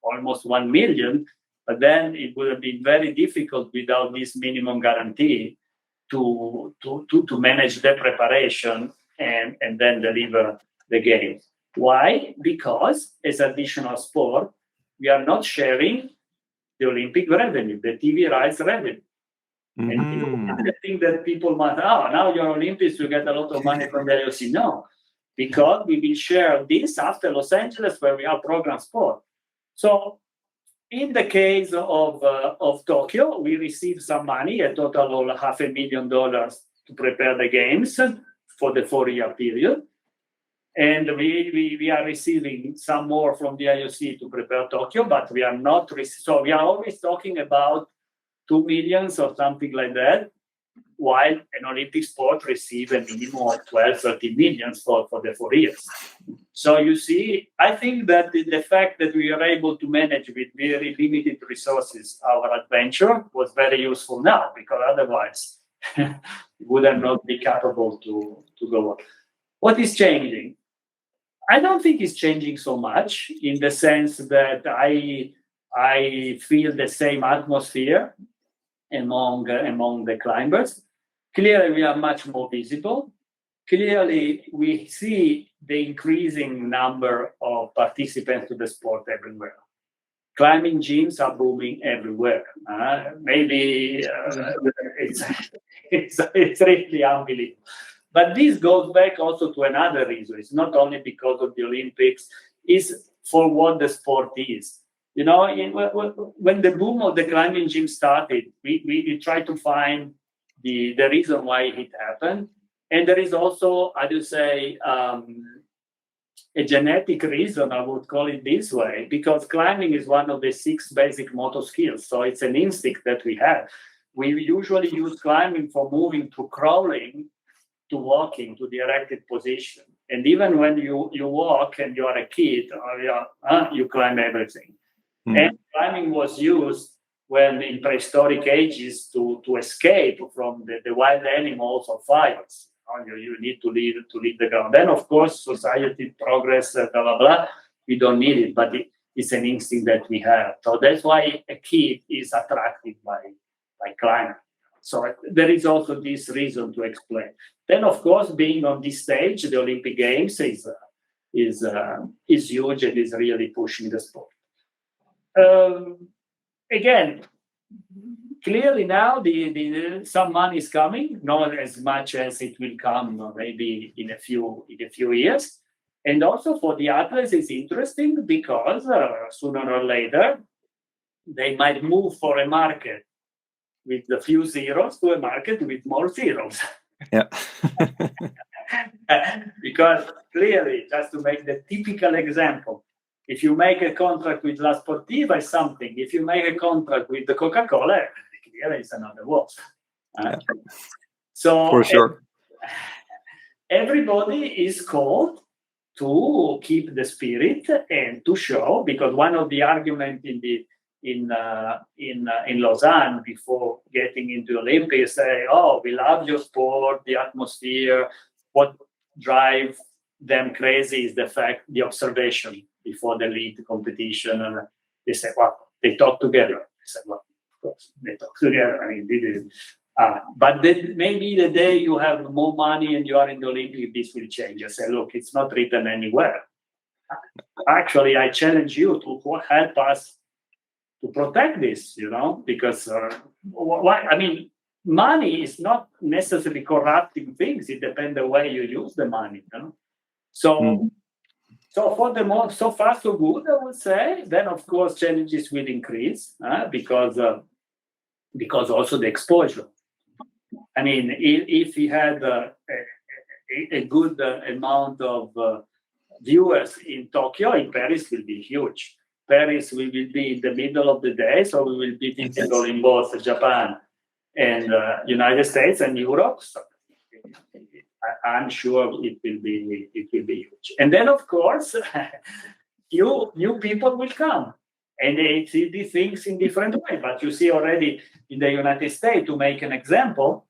almost 1 million, but then it would have been very difficult without this minimum guarantee to manage the preparation and then deliver the games. Why? Because as additional sport, we are not sharing the Olympic revenue, the TV rights revenue. And I think that people might, now you're Olympics, you get a lot of money from the IOC. No, because we will share this after Los Angeles, where we are program sport. So in the case of Tokyo, we received some money, a total of $500,000 to prepare the games for the 4-year period. And we are receiving some more from the IOC to prepare Tokyo, but we are not. So we are always talking about 2 million or something like that. while an Olympic sport receives a minimum of 12, 13 millions for the 4 years. So you see, I think that the fact that we are able to manage with very limited resources our adventure was very useful now, because otherwise we would have not be capable to go on. What is changing? I don't think it's changing so much, in the sense that I feel the same atmosphere among the climbers. Clearly, we are much more visible. Clearly, we see the increasing number of participants to the sport everywhere. Climbing gyms are booming everywhere. Maybe it's really unbelievable. But this goes back also to another reason. It's not only because of the Olympics, it's for what the sport is. You know, when the boom of the climbing gym started, we tried to find the reason why it happened. And there is also, I would say, a genetic reason, I would call it this way, because climbing is one of the 6 basic motor skills. So it's an instinct that we have. We usually use climbing for moving to crawling, to walking, to the erected position. And even when you walk and you are a kid, you climb everything. And climbing was used when in prehistoric ages to escape from the wild animals or fires. You need to leave the ground. Then, of course, society progress, blah, blah, blah. We don't need it, but it's an instinct that we have. So that's why a kid is attracted by climbing. So there is also this reason to explain. Then, of course, being on this stage, the Olympic Games is huge and is really pushing the sport. Again, clearly now some money is coming, not as much as it will come maybe in a few years. And also for the athletes, it's interesting because sooner or later they might move for a market with a few zeros to a market with more zeros. Yeah. Because clearly, just to make the typical example, if you make a contract with La Sportiva, it's something. If you make a contract with the Coca-Cola, clearly it's another world. So for sure, everybody is called to keep the spirit and to show, because one of the arguments in Lausanne before getting into Olympics say, "Oh, we love your sport, the atmosphere. What drives them crazy is the observation before the lead competition." And they say, "Well, they talk together." I said, "Well, of course they talk together. I mean, but then maybe the day you have more money and you are in the Olympics, this will change." I say, "Look, it's not written anywhere. Actually, I challenge you to help us to protect this, because money is not necessarily corrupting things. It depends the way you use the money, So, so far so good, I would say. Then, of course, challenges will increase because also the exposure. I mean, if we had a good amount of viewers in Tokyo, in Paris will be huge. Paris we will be in the middle of the day, so we will be visible in both Japan and United States and Europe. So I'm sure it will be huge. And then, of course, new people will come, and they see these things in different ways. But you see already in the United States, to make an example,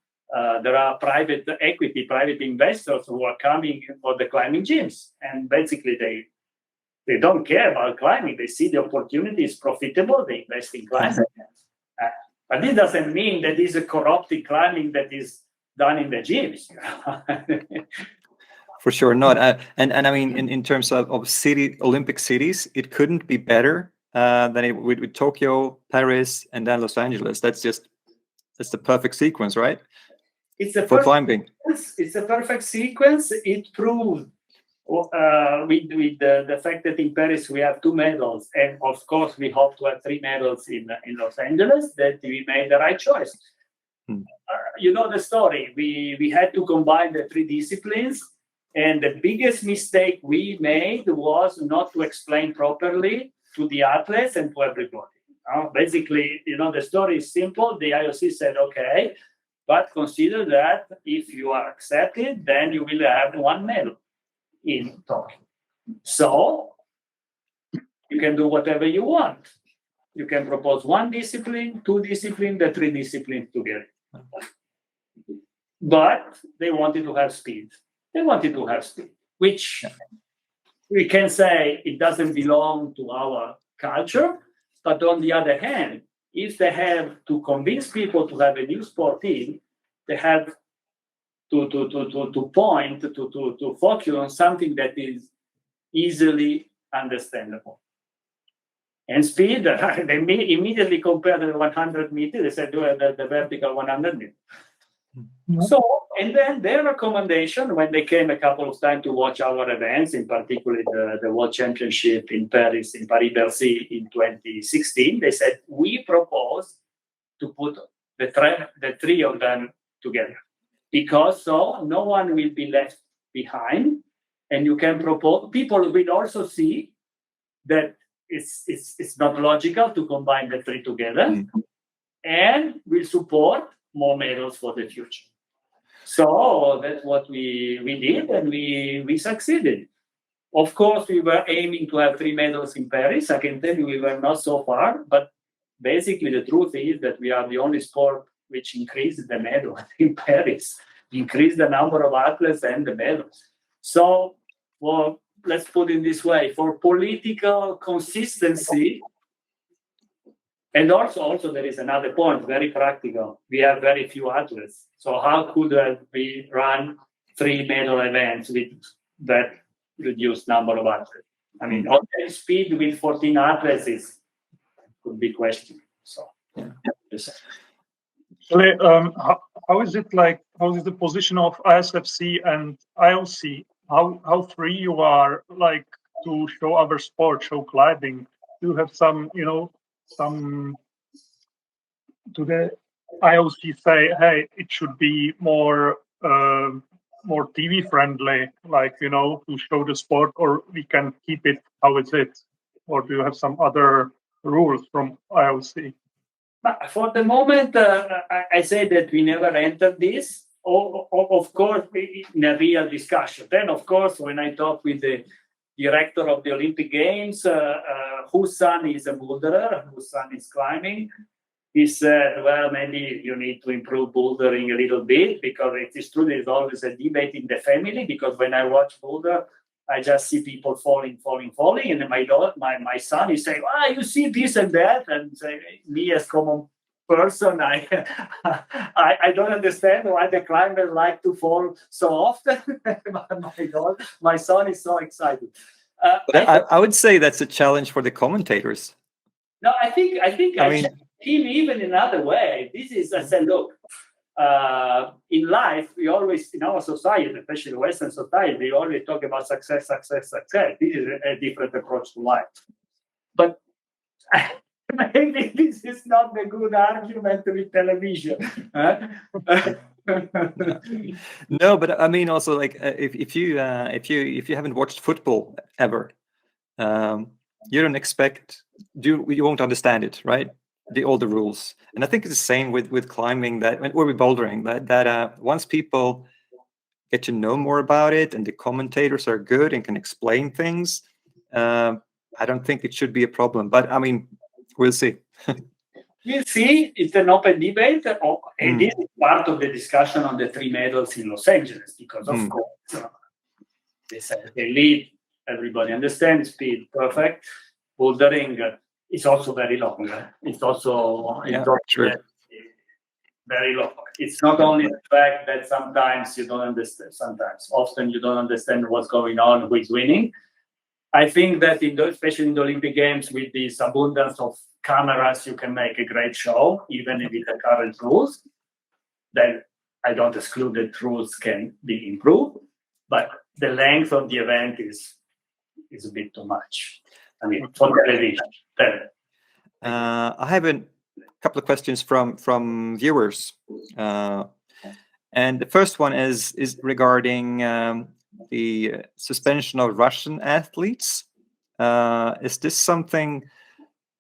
there are private equity, private investors who are coming for the climbing gyms, and basically they don't care about climbing. They see the opportunity is profitable. They invest in climbing. But this doesn't mean that this is a corrupting climbing that is done in the gyms. For sure not. And I mean, in terms of Olympic cities, it couldn't be better than it with Tokyo, Paris, and then Los Angeles. That's the perfect sequence, right? For climbing. It's a perfect sequence. It proved with the fact that in Paris we have 2 medals, and of course we hope to have 3 medals in Los Angeles, that we made the right choice. You know the story. We had to combine the 3 disciplines, and the biggest mistake we made was not to explain properly to the athletes and to everybody. Basically, the story is simple. The IOC said, okay, but consider that if you are accepted, then you will have 1 medal in Tokyo. So you can do whatever you want. You can propose 1 discipline, 2 disciplines, the 3 disciplines together. But they wanted to have speed. Which we can say it doesn't belong to our culture. But on the other hand, if they have to convince people to have a new sport team, they have to point, to focus on something that is easily understandable. And speed, they immediately compared the 100 meters. They said, do the vertical 100 meters. Mm-hmm. So, and then their recommendation, when they came a couple of times to watch our events, in particular the World Championship in Paris, in Paris-Bercy in 2016, they said, we propose to put the 3 of them together. Because so no one will be left behind. And you can propose, people will also see that it's not logical to combine the 3 together, and will support more medals for the future. So that's what we did, and we succeeded. Of course, we were aiming to have 3 medals in Paris. I can tell you we were not so far, but basically the truth is that we are the only sport which increased the medal in Paris, increased the number of athletes and the medals. So, well, let's put it this way, for political consistency, and also there is another point, very practical. We have very few athletes. So how could we run 3 medal events with that reduced number of athletes? I mean, okay, speed with 14 athletes could be questioned. So, yeah. How is it like? How is the position of iFSC and IOC? How free you are, like, to show other sports, show gliding? Do you have some, do the IOC say, hey, it should be more TV friendly, like, to show the sport, or we can keep it how it is? Or do you have some other rules from IOC? For the moment, I say that we never entered this. Of course, in a real discussion. Then, of course, when I talk with the director of the Olympic Games, whose son is a boulderer, whose son is climbing, he said, well, maybe you need to improve bouldering a little bit, because it is true there's always a debate in the family, because when I watch boulder, I just see people falling, and my son is saying, you see this and that, and say, me as common person, I don't understand why the climbers like to fall so often. My God, my son is so excited. I would say that's a challenge for the commentators. No, I think him even another way. This is, I said, look, in life, we always, in our society, especially Western society, we always talk about success. This is a different approach to life. But maybe this is not a good argument with television. No, but I mean, also, like, if you haven't watched football ever, you don't expect, you won't understand it, right? All the rules. And I think it's the same with climbing, or with bouldering, that once people get to know more about it, and the commentators are good and can explain things, I don't think it should be a problem. But I mean, we'll see. We'll see. It's an open debate, and this is part of the discussion on the 3 medals in Los Angeles, because of course they lead. Everybody understands speed, perfect. Bouldering is also very long. It's also very long. It's not only the fact that sometimes you don't understand. Often you don't understand what's going on, who is winning. I think that especially in the Olympic Games, with this abundance of cameras, you can make a great show, even with the current rules. Then I don't exclude that rules can be improved, but the length of the event is a bit too much. I mean, for television. I have a couple of questions from viewers, and the first one is regarding the suspension of Russian athletes. Is this something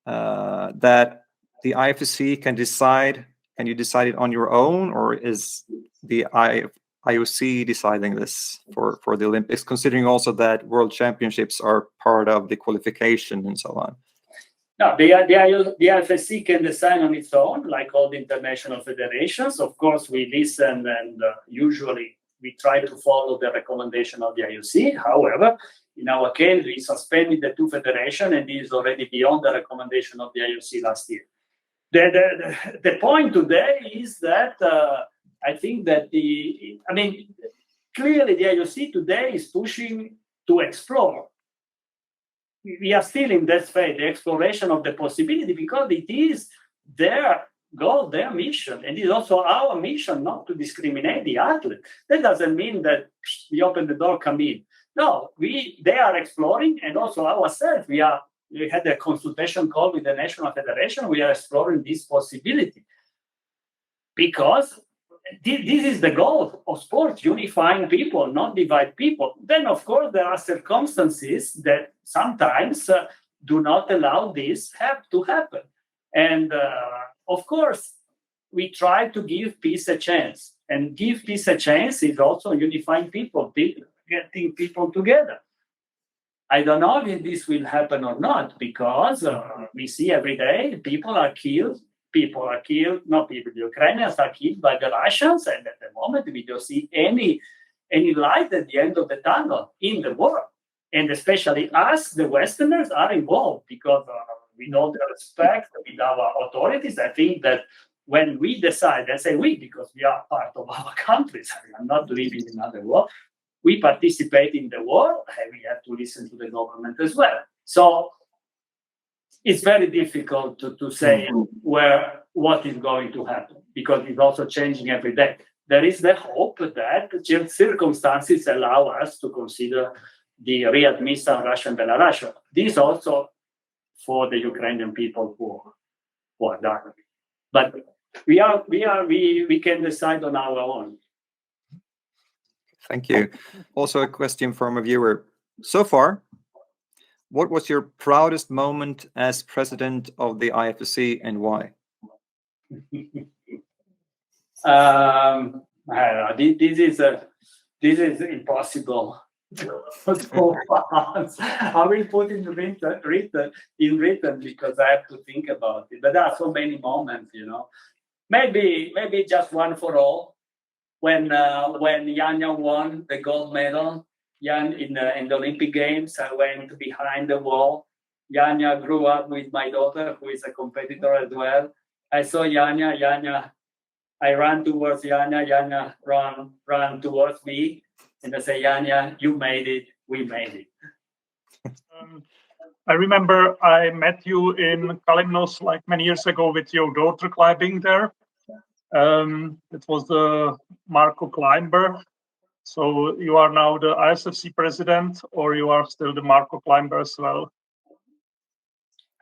that the iFSC can decide and you decided on your own, or is the IOC deciding this for the Olympics, considering also that World Championships are part of the qualification and so on? No, the iFSC can decide on its own, like all the international federations. Of course, we listen, and usually we try to follow the recommendation of the IOC. However, in our case, we suspended the two federations, and this is already beyond the recommendation of the IOC last year. The point today is that I think that clearly the IOC today is pushing to explore. We are still in that phase, the exploration of the possibility, because it is their goal, their mission, and it is also our mission not to discriminate the athlete. That doesn't mean that we open the door, come in. No, they are exploring, and also ourselves, we had a consultation call with the National Federation. We are exploring this possibility because this is the goal of sport, unifying people, not divide people. Then, of course, there are circumstances that sometimes do not allow this to happen. And, of course, we try to give peace a chance. And give peace a chance is also unifying people, getting people together. I don't know if this will happen or not, because we see every day people are killed. The Ukrainians are killed by the Russians, and at the moment we don't see any light at the end of the tunnel in the war. And especially us, the Westerners, are involved because we know the respect with our authorities. I think that when we decide, I say we because we are part of our countries, I'm not living in another world, we participate in the war, and we have to listen to the government as well. So it's very difficult to say what is going to happen, because it's also changing every day. There is the hope that circumstances allow us to consider the readmission Russian Belarus. This also for the Ukrainian people who are dying. But we can decide on our own. Thank you. Also a question from a viewer. So far, what was your proudest moment as president of the IFSC, and why? This is impossible. I will put in written because I have to think about it. But there are so many moments, Maybe just one for all. When Janja won the gold medal, in the Olympic Games, I went behind the wall. Janja grew up with my daughter, who is a competitor as well. I saw Janja. I ran towards Janja. Janja ran towards me. And I say, Janja, you made it. We made it. I remember I met you in Kalymnos like many years ago with your daughter climbing there. It was the Marco climber. So you are now the ISFC president, or you are still the Marco climber as well?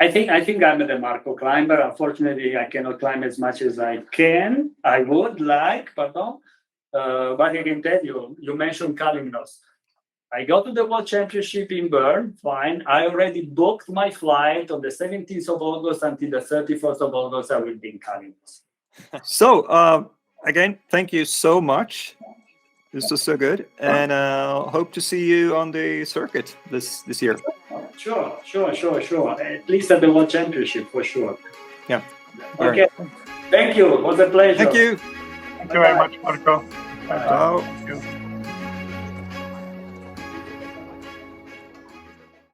I think I'm the Marco climber. Unfortunately, I cannot climb as much as I can. I would like, but I can tell you, you mentioned Kalymnos. I go to the World Championship in Björn, fine. I already booked my flight on the 17th of August until the 31st of August. I will be in Kalymnos. So, again, thank you so much. This was so good, and hope to see you on the circuit this year. Sure. At least at the World Championship, for sure. Yeah. Okay. Thank you. It was a pleasure. Thank you. Thank you very much, Marco. Ciao.